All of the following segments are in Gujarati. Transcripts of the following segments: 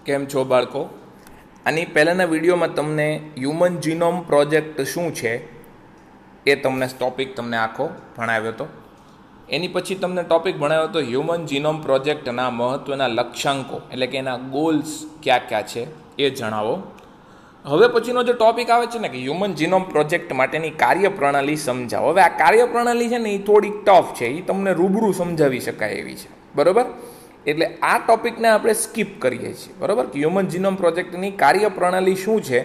કેમ છો બાળકો? આની પહેલાંના વિડીયોમાં તમને હ્યુમન જીનોમ પ્રોજેક્ટ શું છે એ ટોપિક તમને આખો ભણાવ્યો હતો. એની પછી તમને ટોપિક ભણાવ્યો હતો હ્યુમન જીનોમ પ્રોજેક્ટના મહત્ત્વના લક્ષ્યાંકો, એટલે કે એના ગોલ્સ ક્યાં છે એ જણાવો. હવે પછીનો જે ટોપિક આવે છે ને કે હ્યુમન જીનોમ પ્રોજેક્ટ માટેની કાર્યપ્રણાલી સમજાવો. હવે આ કાર્યપ્રણાલી છે ને એ થોડીક ટફ છે, એ તમને રૂબરૂ સમજાવી શકાય એવી છે, બરાબર? એટલે આ ટોપિકને આપણે સ્કીપ કરીએ છીએ, બરાબર? કે હ્યુમન જીનોમ પ્રોજેક્ટની કાર્યપ્રણાલી શું છે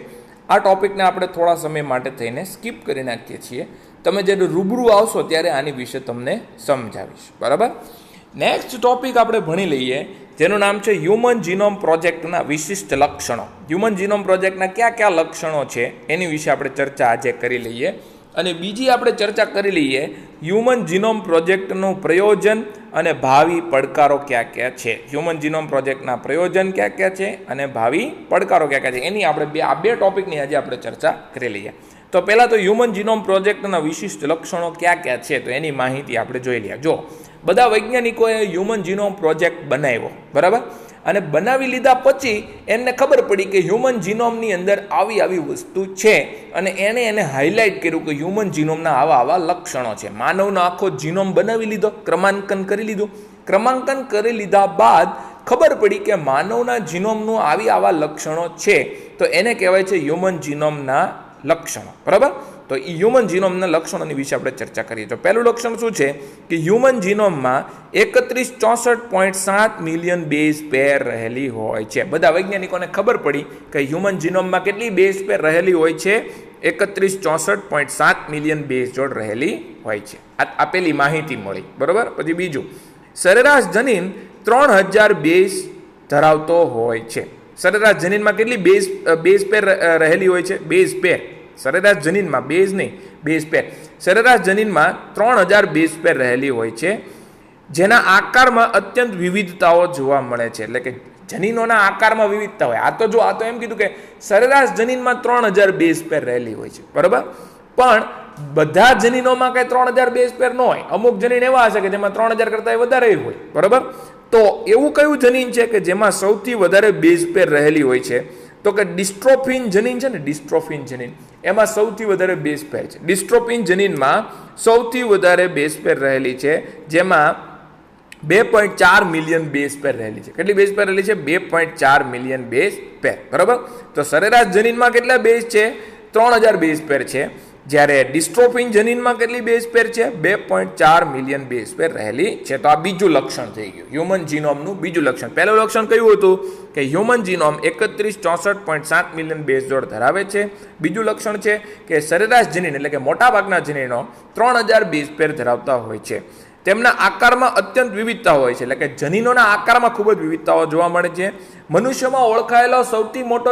આ ટોપિકને આપણે થોડા સમય માટે થઈને સ્કીપ કરી નાખીએ છીએ. તમે જ્યારે રૂબરૂ આવશો ત્યારે આની વિશે તમને સમજાવીશ, બરાબર? નેક્સ્ટ ટોપિક આપણે ભણી લઈએ જેનું નામ છે હ્યુમન જીનોમ પ્રોજેક્ટના વિશિષ્ટ લક્ષણો. હ્યુમન જીનોમ પ્રોજેક્ટના કયા કયા લક્ષણો છે એની વિશે આપણે ચર્ચા આજે કરી લઈએ. અને બીજી આપણે ચર્ચા કરી લઈએ હ્યુમન જીનોમ પ્રોજેક્ટનું પ્રયોજન અને ભાવિ પડકારો કયા કયા છે. હ્યુમન જીનોમ પ્રોજેક્ટના પ્રયોજન કયા કયા છે અને ભાવિ પડકારો કયા કયા છે એની આપણે આ બે ટોપિકની આજે આપણે ચર્ચા કરી લઈએ. તો પહેલાં તો હ્યુમન જીનોમ પ્રોજેક્ટના વિશિષ્ટ લક્ષણો કયા કયા છે તો એની માહિતી આપણે જોઈ લઈએ. જો બધા વૈજ્ઞાનિકોએ હ્યુમન જીનોમ પ્રોજેક્ટ બનાવ્યો, બરાબર? અને બનાવી લીધા પછી એમને ખબર પડી કે હ્યુમન જીનોમની અંદર આવી વસ્તુ છે અને એને હાઇલાઇટ કર્યું કે હ્યુમન જીનોમના આવા લક્ષણો છે. માનવનો આખો જીનોમ બનાવી લીધો, ક્રમાંકન કરી લીધું. ક્રમાંકન કરી લીધા બાદ ખબર પડી કે માનવના જીનોમનું આવા લક્ષણો છે, તો એને કહેવાય છે હ્યુમન જીનોમના લક્ષણો, બરાબર? તો એ હ્યુમન જીનોમના લક્ષણોની વિશે આપણે ચર્ચા કરીએ. તો પહેલું લક્ષણ શું છે કે હ્યુમન જીનોમમાં 3164.7 મિલિયન બેઝ પેર રહેલી હોય છે. બધા વૈજ્ઞાનિકોને ખબર પડી કે હ્યુમન જીનોમમાં કેટલી બેઝ પેર રહેલી હોય છે? 3164.7 મિલિયન બેઝ જોડ રહેલી હોય છે. આ પેલી માહિતી મળી, બરાબર? પછી બીજું, સરેરાશ જનીન 3000 બેઝ ધરાવતો હોય છે. સરેરાશ જનીનમાં કેટલી બેઝ પેર રહેલી હોય છે? બેઝ પેર સરેરાશ જનીનમાં, બેઝ નહીં, બેઝ પેર. સરેરાશ જનીનમાં 3000 બેઝ પેર રહેલી હોય છે, જેના આકારમાં અત્યંત વિવિધતાઓ જોવા મળે છે. એટલે કે જનીનોના આકારમાં વિવિધતા હોય. આ તો એમ કીધું કે સરેરાશ જનીનમાં 3000 બેઝ પેર રહેલી હોય છે, બરાબર? પણ બધા જનીનોમાં કઈ 3000 બેઝ પેર ન હોય. અમુક જનીન એવા હશે કે જેમાં 3000 કરતાં વધારે હોય, બરાબર? તો એવું કયું જનીન છે કે જેમાં સૌથી વધારે બેઝ પેર રહેલી હોય છે? તો કે ડિસ્ટ્રોફિન જનીન છે ને, ડિસ્ટ્રોફિન જનીન એમાં સૌથી વધારે બેઝ પેર છે. ડિસ્ટ્રોફિન જનીનમાં સૌથી વધારે બેઝ પેર રહેલી છે, જેમાં 2.4 મિલિયન બેઝ પેર રહેલી છે. કેટલી બેઝ પેર રહેલી છે? 2.4 મિલિયન બેઝ પેર, બરાબર? તો સરેરાશ જનીનમાં કેટલા બેઝ છે? 3000 બેઝ પેર છે. જ્યારે ડિસ્ટ્રોફિન જનીનમાં કેટલી બેઝ પેર છે? 2.4 મિલિયન બેઝ પેર રહેલી છે. તો આ બીજું લક્ષણ થઈ ગયું હ્યુમન જીનોમનું બીજું લક્ષણ. પહેલું લક્ષણ કયું હતું કે હ્યુમન જીનોમ 3164.7 મિલિયન બેઝ જોડ ધરાવે છે. બીજું લક્ષણ છે કે સરેરાશ જનીન એટલે કે મોટાભાગના જનીનો 3000 બેઝ પેર ધરાવતા હોય છે. તેમના આકારમાં અત્યંત વિવિધતા હોય છે. એટલે કે જનીનોના આકારમાં ખૂબ જ વિવિધતાઓ જોવા મળે છે. મનુષ્યમાં ઓળખાયેલો સૌથી મોટો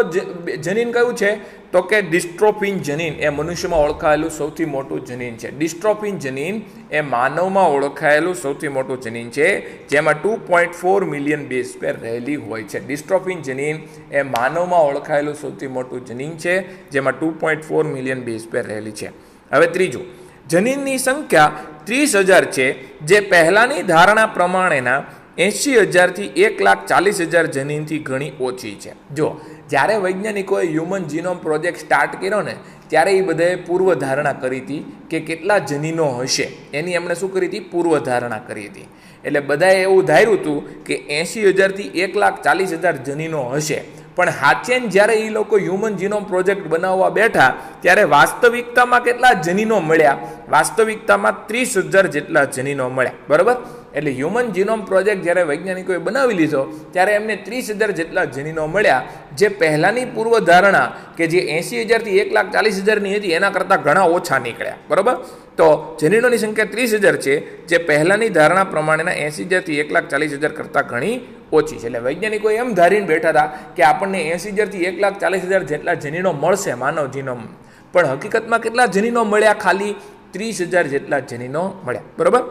જનીન કયું છે? તો કે ડિસ્ટ્રોફિન જનીન એ મનુષ્યમાં ઓળખાયેલું સૌથી મોટું જનીન છે. ડિસ્ટ્રોફિન જનીન એ માનવમાં ઓળખાયેલું સૌથી મોટું જનીન છે, જેમાં 2.4 મિલિયન બેઝ પેર રહેલી હોય છે. ડિસ્ટ્રોફિન જનીન એ માનવમાં ઓળખાયેલું સૌથી મોટું જનીન છે, જેમાં 2.4 મિલિયન બેઝ પેર રહેલી છે. હવે ત્રીજું, જનીનની સંખ્યા 30,000 છે, જે પહેલાંની ધારણા પ્રમાણેના 80,000 થી 1,40,000 જનીનથી ઘણી ઓછી છે. જો જ્યારે વૈજ્ઞાનિકોએ હ્યુમન જીનોમ પ્રોજેક્ટ સ્ટાર્ટ કર્યો ને ત્યારે એ બધાએ પૂર્વધારણા કરી હતી કે કેટલા જનીનો હશે એની એમણે શું કરી હતી? પૂર્વધારણા કરી હતી. એટલે બધાએ એવું ધાર્યું હતું કે 80,000 થી 1,40,000 જનીનો હશે. પણ હાચેન જ્યારે એ લોકો હ્યુમન જીનોમ પ્રોજેક્ટ બનાવવા બેઠા ત્યારે વાસ્તવિકતામાં કેટલા જનીનો મળ્યા? વાસ્તવિકતામાં 30,000 જેટલા જનીનો મળ્યા, બરાબર? એટલે હ્યુમન જીનોમ પ્રોજેક્ટ જ્યારે વૈજ્ઞાનિકોએ બનાવી લીધો ત્યારે એમને 30,000 જેટલા જનીનો મળ્યા, જે પહેલાંની પૂર્વધારણા કે જે 80,000 થી 1,40,000ની હતી એના કરતાં ઘણા ઓછા નીકળ્યા, બરાબર? તો જનીનોની સંખ્યા 30,000 છે, જે પહેલાંની ધારણા પ્રમાણેના 80,000 થી 1,40,000 કરતાં ઘણી ઓછી છે. એટલે વૈજ્ઞાનિકો એમ ધારીને બેઠા હતા કે આપણને 80,000 થી 1,40,000 જેટલા જનીનો મળશે માનવ જીનોમ, પણ હકીકતમાં કેટલા જનીનો મળ્યા? ખાલી 30,000 જેટલા જનીનો મળ્યા, બરાબર?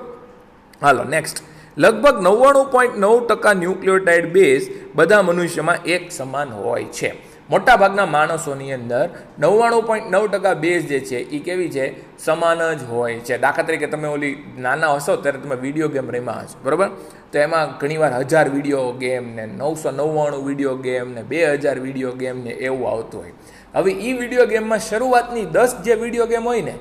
હાલો નેક્સ્ટ, લગભગ 99.9% ન્યુક્લિયોટાઇડ બેઝ બધા મનુષ્યમાં એક સમાન હોય છે. મોટાભાગના માણસોની અંદર 99.9% બેઝ જે છે એ કેવી છે, સમાન જ હોય છે. દાખલા તરીકે તમે ઓલી નાના હશો ત્યારે તમે વિડીયો ગેમ રમ્યા હશો, બરાબર? તો એમાં ઘણીવાર 1000 વિડીયો ગેમ ને 999 વિડીયો ગેમ ને 2000 વિડીયો ગેમ ને એવું આવતું હોય. હવે એ વિડીયો ગેમમાં શરૂઆતની 10 જે વિડીયો ગેમ હોય ને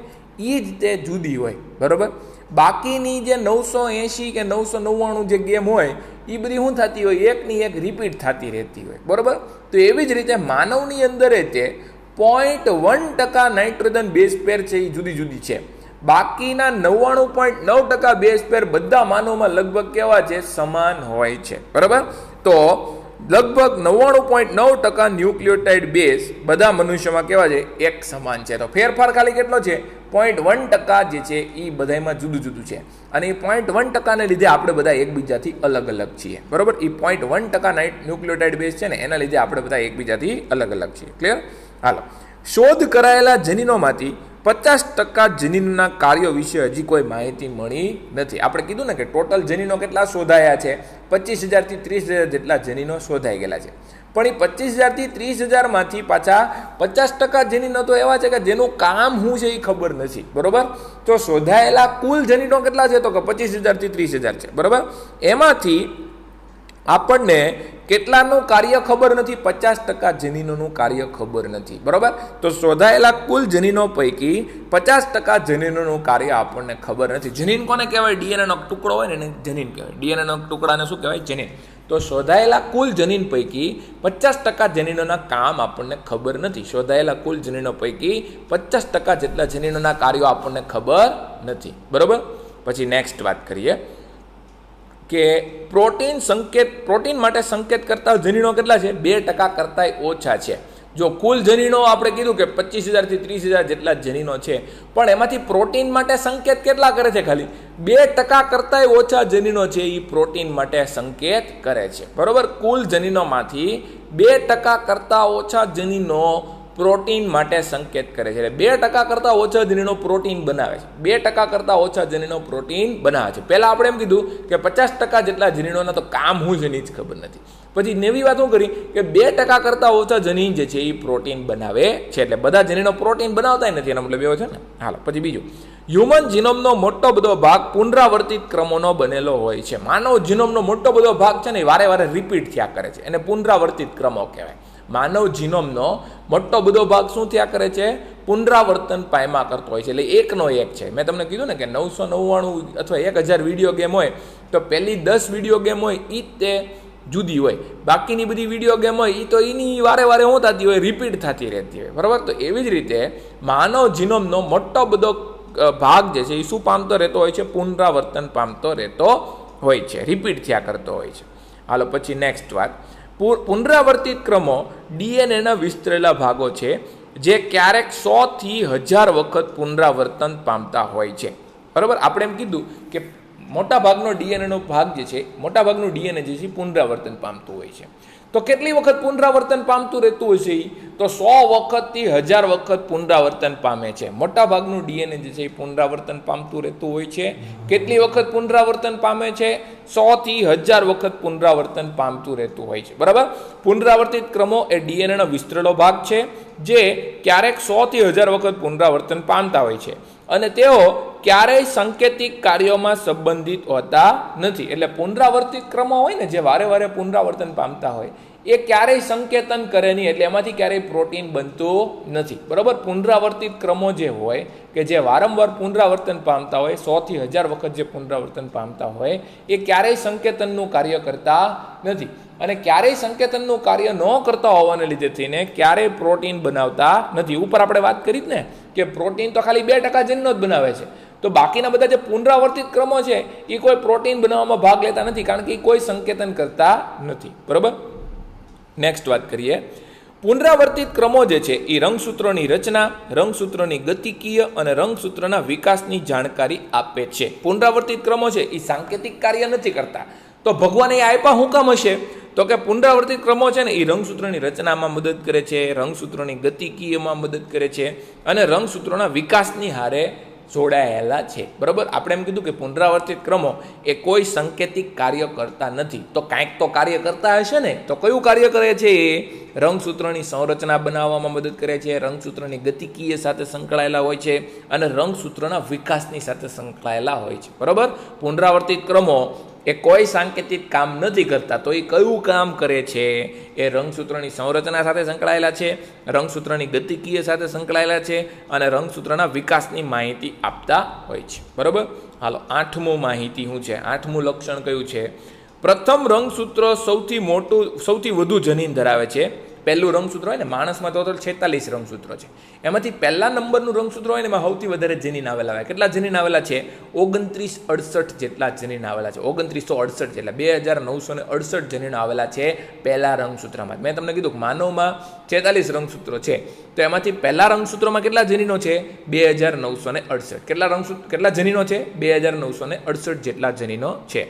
એ જ તે જુદી હોય, બરાબર? બાકીની જે 980 કે 999 જે ગેમ હોય એ બધી શું થતી હોય, એકની એક રિપીટ થતી રહેતી હોય, બરાબર? તો એવી જ રીતે માનવની અંદર તે 0.1% નાઇટ્રોજન બેઝ પેર છે એ જુદી જુદી છે. બાકીના 99.9% બેઝ પેર બધા માનવમાં લગભગ કેવા છે, સમાન હોય છે, બરાબર? તો લગભગ 99.9% ન્યુક્લિયોટાઇડ બેઝ બધા મનુષ્યમાં કેવા છે, એક સમાન છે. તો ફેરફાર ખાલી કેટલો છે, 0.1% જે છે એ બધામાં જુદું જુદું છે. અને એ 0.1%ને લીધે આપણે બધા એકબીજાથી અલગ અલગ છીએ, બરાબર? એ 0.1% ન્યુક્લિયોટાઇડ બેઝ છે ને એના લીધે આપણે બધા એકબીજાથી અલગ અલગ છીએ. ક્લિયર? હાલો, શોધ કરાયેલા જનીનોમાંથી 50% જનીનોના કાર્યો વિશે હજી કોઈ માહિતી મળી નથી. આપણે કીધું ને કે ટોટલ જનીનો કેટલા શોધાયા છે, 25,000 થી 30,000 જેટલા જનીનો શોધાઈ ગયેલા છે. પણ એ 25,000 થી 30,000 માંથી પાછા 50% જનીનો તો એવા છે કે જેનું કામ શું છે એ ખબર નથી, બરોબર? તો શોધાયેલા કુલ જનીનો કેટલા છે, તો કે 25,000 થી 30,000 છે, બરોબર? એમાંથી આપણને કેટલાનું કાર્ય ખબર નથી, 50% જનીનોનું કાર્ય ખબર નથી, બરોબર? તો શોધાયેલા કુલ જનીનો પૈકી 50% જનીનોનું કાર્ય આપણને ખબર નથી. જનીન કોને કહેવાય? ડીએનએનો ટુકડો હોય ને એને જનીન કહેવાય. ડીએનએનો ટુકડાને શું કહેવાય? જનીન. તો શોધાયેલા કુલ જનીન પૈકી 50% જનીનોના કામ આપણને ખબર નથી. શોધાયેલા કુલ જનીનો પૈકી 50% જેટલા જનીનોના કાર્યો આપણને ખબર નથી, બરોબર? પછી નેક્સ્ટ વાત કરીએ કે પ્રોટીન માટે સંકેત કરતા જનીનો કેટલા છે? 2% કરતાંય ઓછા છે. જો કુલ જનીનો આપણે કીધું કે 25,000 થી 30,000 જેટલા જનીનો છે, પણ એમાંથી પ્રોટીન માટે સંકેત કેટલા કરે છે? ખાલી 2% કરતાંય ઓછા જનીનો છે એ પ્રોટીન માટે સંકેત કરે છે, બરોબર? કુલ જનીનોમાંથી 2% કરતાં ઓછા જનીનો પ્રોટીન માટે સંકેત કરે છે. એટલે 2% કરતાં ઓછા જનીનો પ્રોટીન બનાવે છે. 2% કરતાં ઓછા જનીનો પ્રોટીન બનાવે છે. પહેલાં આપણે એમ કીધું કે 50% જેટલા જનીનોના તો કામ શું છે એ જ ખબર નથી. પછી નવી વાત શું કરી કે 2% કરતાં ઓછા જનીન જે છે એ પ્રોટીન બનાવે છે. એટલે બધા જનીનો પ્રોટીન બનાવતા નથી, એનો મતલબ એવો છે ને. હાલો, પછી બીજું, હ્યુમન જીનોમનો મોટો બધો ભાગ પુનરાવર્તિત ક્રમોનો બનેલો હોય છે. માનવ જીનોમનો મોટો બધો ભાગ છે ને એ વારે વારે રિપીટ થયા કરે છે, એને પુનરાવર્તિત ક્રમો કહેવાય. માનવ જીનોમનો મોટો બધો ભાગ શું થયા કરે છે? પુનરાવર્તન પામ્યા કરતો હોય છે. એટલે એકનો એક છે. મેં તમને કીધું ને કે 999 અથવા 1000 વિડીયો ગેમ હોય તો પહેલી 10 વિડીયો ગેમ હોય એ તે જુદી હોય, બાકીની બધી વિડીયો ગેમ હોય એ તો એની વારે વારે શું થતી હોય? રિપીટ થતી રહેતી હોય, બરાબર? તો એવી જ રીતે માનવ જીનોમનો મોટો બધો ભાગ જે છે એ શું પામતો રહેતો હોય છે? પુનરાવર્તન પામતો રહેતો હોય છે, રિપીટ થયા કરતો હોય છે. હાલો, પછી નેક્સ્ટ વાત, પુનરાવર્તિત ક્રમો ડીએનએના વિસ્તરેલા ભાગો છે જે ક્યારેક 100 થી 1000 વખત પુનરાવર્તન પામતા હોય છે, બરાબર? આપણે એમ કીધું કે મોટાભાગનો ડીએનએનો ભાગ જે છે, મોટાભાગનું ડીએનએ જે છે પુનરાવર્તન પામતું હોય છે. તો કેટલી વખત પુનરાવર્તન પામતું રહેતું હોય છે? તો 100 વખતથી 1000 વખત પુનરાવર્તન પામે છે. મોટાભાગનું ડીએનએ જે છે એ પુનરાવર્તન પામતું રહેતું હોય છે. કેટલી વખત પુનરાવર્તન પામે છે? 100 થી 1000 વખત પુનરાવર્તન પામતું રહેતું હોય છે, બરાબર? પુનરાવર્તિત ક્રમો એ ડીએનએનો વિસ્તરેલો ભાગ છે જે ક્યારેક 100 થી 1000 વખત પુનરાવર્તન પામતા હોય છે અને તેઓ ક્યારેય સંકેતિક કાર્યોમાં સંબંધિત હોતા નથી. એટલે પુનરાવર્તિત ક્રમો હોય ને જે વારે વારે પુનરાવર્તન પામતા હોય એ ક્યારેય સંકેતન કરે નહીં, એટલે એમાંથી ક્યારેય પ્રોટીન બનતું નથી, બરાબર? પુનરાવર્તિત ક્રમો જે હોય કે જે વારંવાર પુનરાવર્તન પામતા હોય, 100 થી 1000 વખત જે પુનરાવર્તન પામતા હોય એ ક્યારેય સંકેતનનું કાર્ય કરતા નથી. અને ક્યારેય સંકેતનનું કાર્ય ન કરતા હોવાને લીધે થઈને ક્યારેય પ્રોટીન બનાવતા નથી. ઉપર આપણે વાત કરી જ ને કે પ્રોટીન તો ખાલી 2% જનીનો જ બનાવે છે. તો બાકીના બધા જે પુનરાવર્તિત ક્રમો છે એ કોઈ પ્રોટીન બનાવવામાં ભાગ લેતા નથી, કારણ કે એ કોઈ સંકેતન કરતા નથી, બરાબર? નેક્સ્ટ વાત કરીએ, પુનરાવર્તિત ક્રમો જે છે એ રંગસૂત્રોની રચના, રંગસૂત્રોની ગતિકીય અને રંગસૂત્રના વિકાસની જાણકારી આપે છે. પુનરાવર્તિત ક્રમો છે એ સાંકેતિક કાર્ય નથી કરતા. તો ભગવાને એ આપ્યા શું કામ હશે? તો કે પુનરાવર્તિત ક્રમો છે ને એ રંગસૂત્રોની રચનામાં મદદ કરે છે, રંગસૂત્રોની ગતિકીયમાં મદદ કરે છે અને રંગસૂત્રોના વિકાસની હારે જોડાયેલા છે, બરાબર? આપણે એમ કીધું કે પુનરાવર્તિત ક્રમો એ કોઈ સંકેતિક કાર્ય કરતા નથી. તો કાંઈક તો કાર્ય કરતા હશે ને. તો કયું કાર્ય કરે છે? રંગસૂત્રની સંરચના બનાવવામાં મદદ કરે છે, રંગસૂત્રની ગતિકીય સાથે સંકળાયેલા હોય છે અને રંગસૂત્રના વિકાસની સાથે સંકળાયેલા હોય છે. બરાબર. પુનરાવર્તિત ક્રમો એ કોઈ સાંકેતિક કામ નથી કરતા, તો એ કયું કામ કરે છે? એ રંગસૂત્રની સંરચના સાથે સંકળાયેલા છે, રંગસૂત્રની ગતિકીય સાથે સંકળાયેલા છે અને રંગસૂત્રના વિકાસની માહિતી આપતા હોય છે. બરાબર. હાલો, 8મું માહિતી શું છે? 8મું લક્ષણ કયું છે? પ્રથમ રંગસૂત્ર સૌથી વધુ જનીન ધરાવે છે. પહેલું રંગસૂત્ર હોય ને, માણસમાં તો 46 રંગસૂત્રો છે, એમાંથી પહેલા નંબરનું રંગસૂત્ર હોય ને એમાં સૌથી વધારે જનીન આવેલા હોય. કેટલા જનીન આવેલા છે? 2968 જેટલા જનીન આવેલા છે. 2968 જેટલા 2968 જનીનો આવેલા છે પહેલા રંગસૂત્રમાં. મેં તમને કીધું કે માનવમાં 46 રંગસૂત્રો છે, તો એમાંથી પહેલા રંગસૂત્રમાં કેટલા જનીનો છે? 2968. કેટલા જનીનો છે? 2968 જેટલા જનીનો છે.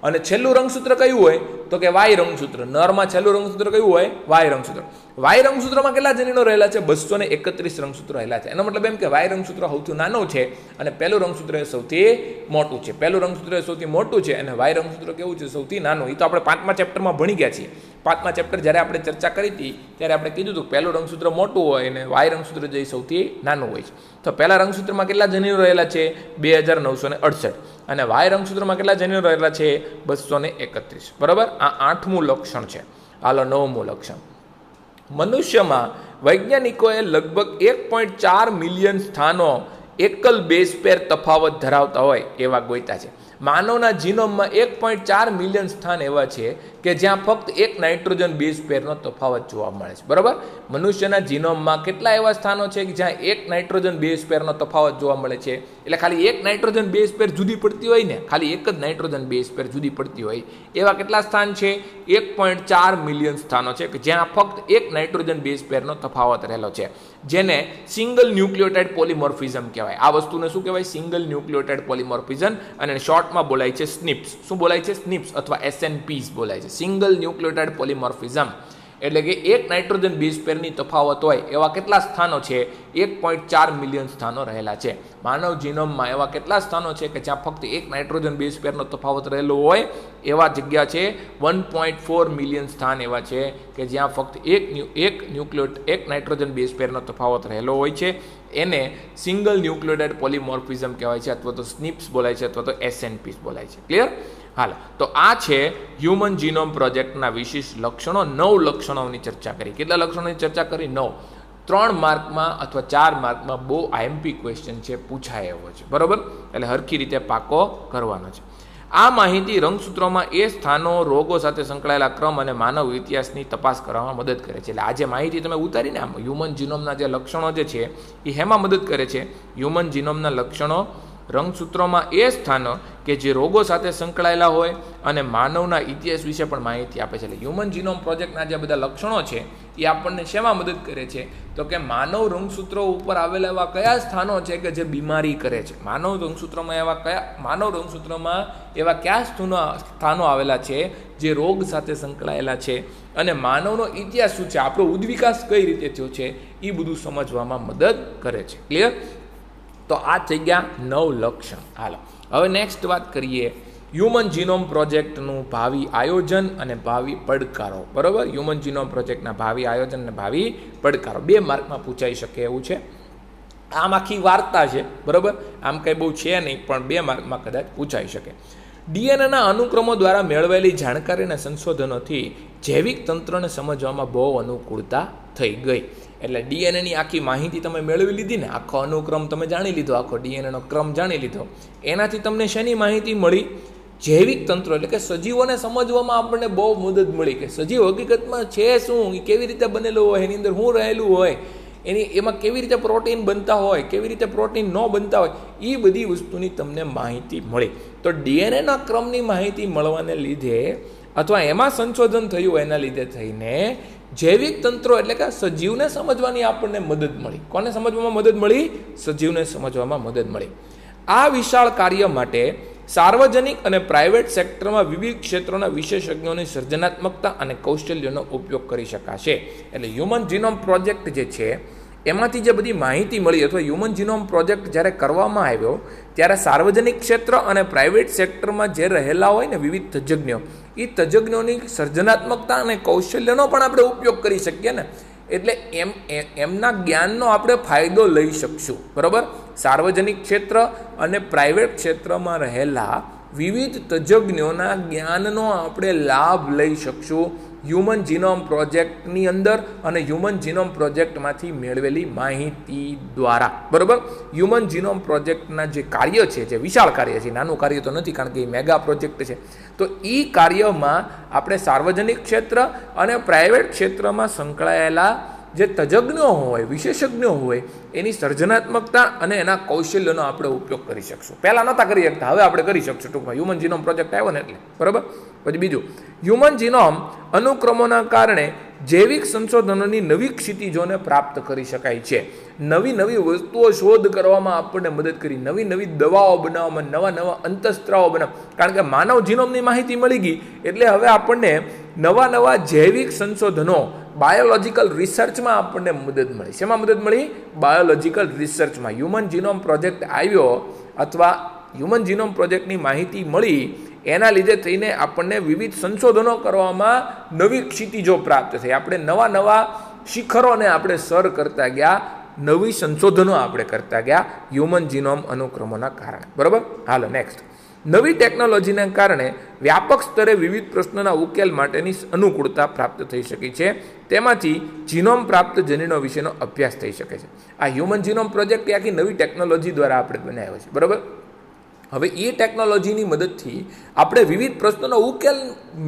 અને છેલ્લું રંગસૂત્ર કયું હોય? તો કે વાય રંગસૂત્ર. નરમાં છેલ્લું રંગસૂત્ર કયું હોય? વાય રંગસૂત્ર. વાય રંગસૂત્રમાં કેટલા જનીનો રહેલા છે? 231 રંગસૂત્રો રહેલા છે. એનો મતલબ એમ કે વાય રંગસૂત્ર સૌથી નાનું છે અને પહેલું રંગસૂત્ર એ સૌથી મોટું છે. પહેલું રંગસૂત્ર એ સૌથી મોટું છે અને વાય રંગસૂત્ર કેવું છે? સૌથી નાનું. એ તો આપણે 5મા ચેપ્ટરમાં ભણી ગયા છીએ. 5મા ચેપ્ટર જ્યારે આપણે ચર્ચા કરી હતી ત્યારે આપણે કીધું હતું પહેલું રંગસૂત્ર મોટું હોય અને વાય રંગસૂત્ર જે સૌથી નાનું હોય છે. તો પહેલા રંગસૂત્રમાં કેટલા જનીનો રહેલા છે? 2968. અને વાય રંગસૂત્રમાં કેટલા જનીનો રહેલા છે? 231. બરાબર. આ 8મું લક્ષણ છે. હાલો, 9મું લક્ષણ. મનુષ્યમાં વૈજ્ઞાનિકોએ લગભગ 1.4 મિલિયન સ્થાનો એકલ બેઝ પેર તફાવત ધરાવતા હોય એવા ગોત્યા છે. માનવના જીનોમમાં 1.4 મિલિયન સ્થાન એવા છે કે જ્યાં ફક્ત એક નાઇટ્રોજન બેઝ પેરનો તફાવત જોવા મળે છે. બરાબર. મનુષ્યના જીનોમમાં કેટલા એવા સ્થાનો છે કે જ્યાં એક નાઇટ્રોજન બેઝ પેરનો તફાવત જોવા મળે છે? એટલે ખાલી એક નાઇટ્રોજન બેઝ પેર જુદી પડતી હોય ને, ખાલી એક જ નાઇટ્રોજન બેઝ પેર જુદી પડતી હોય એવા કેટલા સ્થાન છે? 1.4 મિલિયન સ્થાનો છે કે જ્યાં ફક્ત એક નાઇટ્રોજન બેઝ પેરનો તફાવત રહેલો છે, જેને સિંગલ ન્યુક્લિયોટાઇડ પોલિમોર્ફિઝમ કહેવાય. આ વસ્તુને શું કહેવાય? સિંગલ ન્યુક્લિયોટાઇડ પોલિમોર્ફિઝમ, અને શોર્ટમાં બોલાય છે સ્નિપ્સ. શું બોલાય છે? સ્નિપ્સ અથવા SNPs બોલાય છે. સિંગલ ન્યુક્લિયોટાઇડ પોલિમોર્ફિઝમ એટલે કે એક નાઇટ્રોજન બેઝ પેરની તફાવત હોય એવા કેટલા સ્થાનો છે? 1.4 મિલિયન સ્થાનો રહેલા છે. માનવ જીનોમમાં એવા કેટલા સ્થાનો છે કે જ્યાં ફક્ત એક નાઇટ્રોજન બેઝ પેરનો તફાવત રહેલો હોય એવા જગ્યા છે? 1.4 મિલિયન સ્થાન એવા છે કે જ્યાં ફક્ત એક નાઇટ્રોજન બેઝ પેરનો તફાવત રહેલો હોય છે. એને સિંગલ ન્યુક્લિયોટાઇડ પોલિમોર્ફિઝમ કહેવાય છે, અથવા તો સ્નિપ્સ બોલાય છે, અથવા તો SNPs બોલાય છે. ક્લિયર? હાલ, તો આ છે હ્યુમન જીનોમ પ્રોજેક્ટના વિશિષ્ટ લક્ષણો. 9 લક્ષણોની ચર્ચા કરી. કેટલા લક્ષણોની ચર્ચા કરી? 9. 3 માર્કમાં અથવા 4 માર્કમાં બહુ IMP ક્વેશ્ચન છે, પૂછાય એવો છે. બરાબર. એટલે હરખી રીતે પાકો કરવાનો છે. આ માહિતી રંગસૂત્રોમાં એ સ્થાનો, રોગો સાથે સંકળાયેલા ક્રમ અને માનવ ઇતિહાસની તપાસ કરવામાં મદદ કરે છે. એટલે આ જે માહિતી તમે ઉતારીને આમ હ્યુમન જીનોમના જે લક્ષણો જે છે એ હેમાં મદદ કરે છે? હ્યુમન જીનોમના લક્ષણો રંગસૂત્રોમાં એ સ્થાનો કે જે રોગો સાથે સંકળાયેલા હોય અને માનવના ઇતિહાસ વિશે પણ માહિતી આપે છે. એટલે હ્યુમન જીનોમ પ્રોજેક્ટના જે બધા લક્ષણો છે એ આપણને શેમાં મદદ કરે છે? તો કે માનવ રંગસૂત્રો ઉપર આવેલા એવા કયા સ્થાનો છે કે જે બીમારી કરે છે? માનવ રંગસૂત્રોમાં એવા કયા સ્થાનો આવેલા છે જે રોગ સાથે સંકળાયેલા છે અને માનવનો ઇતિહાસ શું છે, આપણો ઉદ્વિકાસ કઈ રીતે થયો છે, એ બધું સમજવામાં મદદ કરે છે. ક્લિયર? તો આ થઈ ગયા 9 લક્ષણ. હાલો, હવે નેક્સ્ટ વાત કરીએ હ્યુમન જીનોમ પ્રોજેક્ટનું ભાવિ આયોજન અને ભાવિ પડકારો. બરાબર. હ્યુમન જીનોમ પ્રોજેક્ટના ભાવિ આયોજન અને ભાવિ પડકારો 2 માર્કમાં પૂછાઈ શકે એવું છે. આમ આખી વાર્તા છે. બરાબર. આમ કંઈ બહુ છે નહીં, પણ 2 માર્કમાં કદાચ પૂછાઈ શકે. DNAના અનુક્રમો દ્વારા મેળવેલી જાણકારી અને સંશોધનોથી જૈવિક તંત્રને સમજવામાં બહુ અનુકૂળતા થઈ ગઈ. એટલે DNAની આખી માહિતી તમે મેળવી લીધી ને, આખો અનુક્રમ તમે જાણી લીધો, આખો DNAનો ક્રમ જાણી લીધો, એનાથી તમને શેની માહિતી મળી? જૈવિક તંત્ર એટલે કે સજીવોને સમજવામાં આપણને બહુ મદદ મળી કે સજીવ હકીકતમાં છે શું, એ કેવી રીતે બનેલો હોય, એની અંદર શું રહેલું હોય, એમાં કેવી રીતે પ્રોટીન બનતા હોય, કેવી રીતે પ્રોટીન ન બનતા હોય, એ બધી વસ્તુની તમને માહિતી મળી. તો DNAના ક્રમની માહિતી મળવાને લીધે અથવા એમાં સંશોધન થયું એના લીધે થઈને જૈવિક તંત્રો એટલે કે સજીવને સમજવાની આપણને મદદ મળી. કોને સમજવામાં મદદ મળી? સજીવને સમજવામાં મદદ મળી. આ વિશાળ કાર્ય માટે સાર્વજનિક અને પ્રાઇવેટ સેક્ટરમાં વિવિધ ક્ષેત્રોના વિશેષજ્ઞોની સર્જનાત્મકતા અને કૌશલ્યનો ઉપયોગ કરી શકાશે. એટલે હ્યુમન જીનોમ પ્રોજેક્ટ જે છે એમાંથી જે બધી માહિતી મળી અથવા હ્યુમન જીનોમ પ્રોજેક્ટ જ્યારે કરવામાં આવ્યો ત્યારે સાર્વજનિક ક્ષેત્ર અને પ્રાઇવેટ સેક્ટરમાં જે રહેલા હોય ને વિવિધ તજજ્ઞો, એ તજજ્ઞોની સર્જનાત્મકતા અને કૌશલ્યનો પણ આપણે ઉપયોગ કરી શકીએ ને. એટલે એમના જ્ઞાનનો આપણે ફાયદો લઈ શકશું. બરાબર. સાર્વજનિક ક્ષેત્ર અને પ્રાઇવેટ ક્ષેત્રમાં રહેલા વિવિધ તજજ્ઞોના જ્ઞાનનો આપણે લાભ લઈ શકશું હ્યુમન જીનોમ પ્રોજેક્ટની અંદર અને હ્યુમન જીનોમ પ્રોજેક્ટમાંથી મેળવેલી માહિતી દ્વારા. બરાબર. હ્યુમન જીનોમ પ્રોજેક્ટના જે કાર્ય છે, જે વિશાળ કાર્ય છે, નાનું કાર્ય તો નથી કારણ કે એ મેગા પ્રોજેક્ટ છે, તો એ કાર્યમાં આપણે સાર્વજનિક ક્ષેત્ર અને પ્રાઇવેટ ક્ષેત્રમાં સંકળાયેલા જે તજજ્ઞો હોય, વિશેષજ્ઞો હોય, એની સર્જનાત્મકતા અને એના કૌશલ્યનો આપણે ઉપયોગ કરી શકશું. પહેલાં નહોતા કરી શકતા, હવે આપણે કરી શકશું ટૂંકમાં. હ્યુમન જીનોમ પ્રોજેક્ટ આવ્યો ને એટલે. બરાબર. પછી બીજું, હ્યુમન જીનોમ અનુક્રમોના કારણે જૈવિક સંશોધનોની નવી ક્ષિતિજોને પ્રાપ્ત કરી શકાય છે. નવી વસ્તુઓ શોધ કરવામાં આપણને મદદ કરી, નવી દવાઓ બનાવવામાં, નવા અંતસ્ત્રાવો બનાવવા. કારણ કે માનવ જીનોમની માહિતી મળી ગઈ એટલે હવે આપણને નવા જૈવિક સંશોધનો, બાયોલોજિકલ રિસર્ચમાં આપણને મદદ મળી. શેમાં મદદ મળી? બાયોલોજિકલ રિસર્ચમાં. હ્યુમન જીનોમ પ્રોજેક્ટ આવ્યો અથવા હ્યુમન જીનોમ પ્રોજેક્ટની માહિતી મળી, એના લીધે થઈને આપણને વિવિધ સંશોધનો કરવામાં નવી ક્ષિતિજો પ્રાપ્ત થઈ. આપણે નવા શિખરોને આપણે સર કરતા ગયા, નવી સંશોધનો આપણે કરતા ગયા હ્યુમન જીનોમ અનુક્રમોના કારણે. બરાબર. હાલો નેક્સ્ટ. નવી ટેકનોલોજીના કારણે વ્યાપક સ્તરે વિવિધ પ્રશ્નોના ઉકેલ માટેની અનુકૂળતા પ્રાપ્ત થઈ શકી છે. તેમાંથી જીનોમ પ્રાપ્ત જનીનો વિશેનો અભ્યાસ થઈ શકે છે. આ હ્યુમન જીનોમ પ્રોજેક્ટ એ આખી નવી ટેકનોલોજી દ્વારા આપણે બનાવ્યો છે. બરાબર. હવે એ ટેકનોલોજીની મદદથી આપણે વિવિધ પ્રશ્નોનો ઉકેલ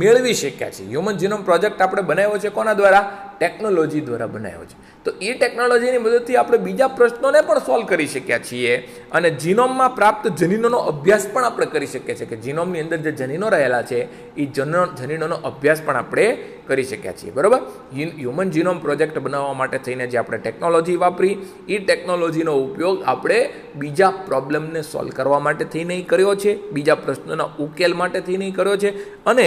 મેળવી શક્યા છીએ. હ્યુમન જીનોમ પ્રોજેક્ટ આપણે બનાવ્યો છે કોના દ્વારા? ટેકનોલોજી દ્વારા બનાવ્યો છે. તો એ ટેકનોલોજીની મદદથી આપણે બીજા પ્રશ્નોને પણ સોલ્વ કરી શક્યા છીએ અને જીનોમમાં પ્રાપ્ત જનીનોનો અભ્યાસ પણ આપણે કરી શકીએ છીએ કે જીનોમની અંદર જે જનીનો રહેલા છે એ જનીનોનો અભ્યાસ પણ આપણે કરી શક્યા છીએ. બરાબર. હ્યુમન જીનોમ પ્રોજેક્ટ બનાવવા માટે થઈને જે આપણે ટેકનોલોજી વાપરી, એ ટેકનોલોજીનો ઉપયોગ આપણે બીજા પ્રોબ્લેમને સોલ્વ કરવા માટે થઈને કર્યો છે, બીજા પ્રશ્નોના ઉકેલ માટે થઈને કર્યો છે અને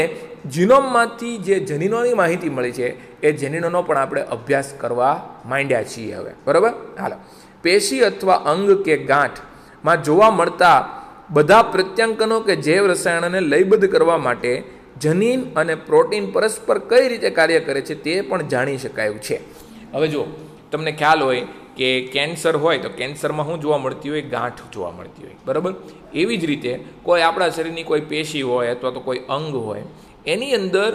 જીનોમમાંથી જે જનીનોની માહિતી મળી છે એ જનીનોનો પણ આપણે અભ્યાસ કરવા માંડ્યા છીએ હવે. બરાબર. હાલો. પેશી અથવા અંગ કે ગાંઠમાં જોવા મળતા બધા પ્રત્યાંકનો કે જૈવ રસાયણોને લયબદ્ધ કરવા માટે જનીન અને પ્રોટીન પરસ્પર કઈ રીતે કાર્ય કરે છે તે પણ જાણી શકાયું છે. હવે જો તમને ખ્યાલ હોય કે કેન્સર હોય તો કેન્સરમાં શું જોવા મળતી હોય? ગાંઠ જોવા મળતી હોય. બરાબર. એવી જ રીતે કોઈ આપણા શરીરની કોઈ પેશી હોય અથવા તો કોઈ અંગ હોય, એની અંદર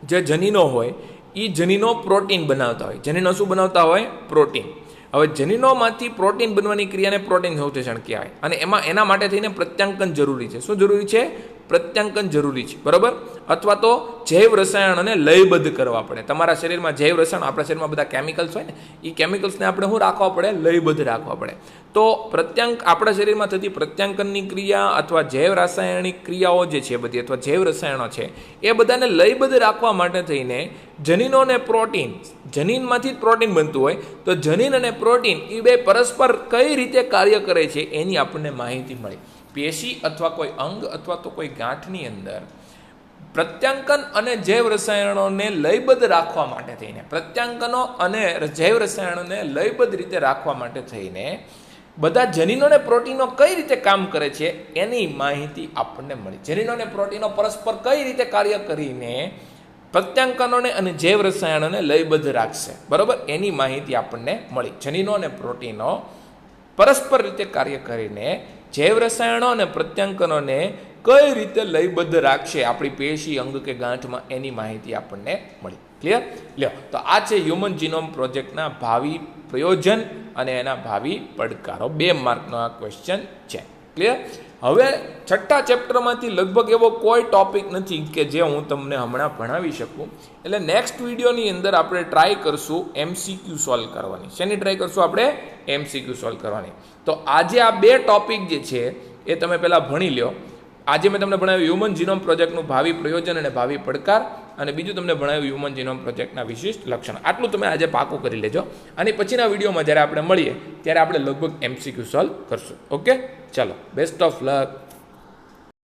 જે જનીનો હોય એ જનીનો પ્રોટીન બનાવતા હોય. જનીનો શું બનાવતા હોય? પ્રોટીન. હવે જનીનોમાંથી પ્રોટીન બનવાની ક્રિયાને પ્રોટીન સંશ્લેષણ કહેવાય અને એના માટે થઈને પ્રત્યાંકન જરૂરી છે. શું જરૂરી છે? પ્રત્યાંકન જરૂરી છે. બરાબર. અથવા તો જૈવ રસાયણોને લયબદ્ધ કરવા પડે. તમારા શરીરમાં જૈવ રસાયણ, આપણા શરીરમાં બધા કેમિકલ્સ હોય ને, એ કેમિકલ્સને આપણે શું રાખવા પડે? લયબદ્ધ રાખવા પડે. તો આપણા શરીરમાં થતી પ્રત્યાંકનની ક્રિયા અથવા જૈવ રાસાયણિક ક્રિયાઓ જે છે બધી, અથવા જૈવ રસાયણો છે, એ બધાને લયબદ્ધ રાખવા માટે થઈને જનીનો અને પ્રોટીન, જનીનમાંથી જ પ્રોટીન બનતું હોય તો જનીન અને પ્રોટીન એ બે પરસ્પર કઈ રીતે કાર્ય કરે છે એની આપણને માહિતી મળી. પેશી અથવા કોઈ અંગ અથવા તો કોઈ ગાંઠની અંદર પ્રત્યાંકન અને જૈવ રસાયણોને લયબદ્ધ રાખવા માટે થઈને, પ્રત્યાંકનો અને જૈવ રસાયણોને લયબદ્ધ રીતે રાખવા માટે થઈને બધા જનીનો અને પ્રોટીનો કઈ રીતે કામ કરે છે એની માહિતી આપણને મળી. જનીનો અને પ્રોટીનો પરસ્પર કઈ રીતે કાર્ય કરીને પ્રત્યાંકનોને અને જૈવ રસાયણોને લયબદ્ધ રાખશે. બરાબર. એની માહિતી આપણને મળી. જનીનો અને પ્રોટીનો પરસ્પર રીતે કાર્ય કરીને જૈવ રસાયણો અને પ્રત્યાંકનોને કઈ રીતે લયબદ્ધ રાખશે આપણી પેશી, અંગ કે ગાંઠમાં, એની માહિતી આપણને મળી. ક્લિયર? લ્યો, તો આ છે હ્યુમન જીનોમ પ્રોજેક્ટના ભાવિ પ્રયોજન અને એના ભાવિ પડકારો. 2 માર્કનો આ ક્વેશ્ચન છે. ક્લિયર? હવે છઠ્ઠા ચેપ્ટરમાંથી લગભગ એવો કોઈ ટોપિક નથી કે જે હું તમને હમણાં ભણાવી શકું. એટલે નેક્સ્ટ વિડીયોની અંદર આપણે ટ્રાય કરશું MCQ સોલ્વ કરવાની. શેની ટ્રાય કરશું આપણે? MCQ સોલ્વ કરવાની. તો આજે આ 2 ટોપિક જે છે એ તમે પહેલાં ભણી લ્યો. આજે મેં તમને ભણાવ્યું હ્યુમન જીનોમ પ્રોજેક્ટનું ભાવિ પ્રયોજન અને ભાવિ પડકાર, અને બીજું તમને ભણાવ્યું હ્યુમન જીનોમ પ્રોજેક્ટના વિશિષ્ટ લક્ષણ. આટલું તમે આજે પાકું કરી લેજો અને પછીના વિડીયોમાં જ્યારે આપણે મળીએ ત્યારે આપણે લગભગ MCQ સોલ્વ કરશું. ઓકે, ચાલો, બેસ્ટ ઓફ લક.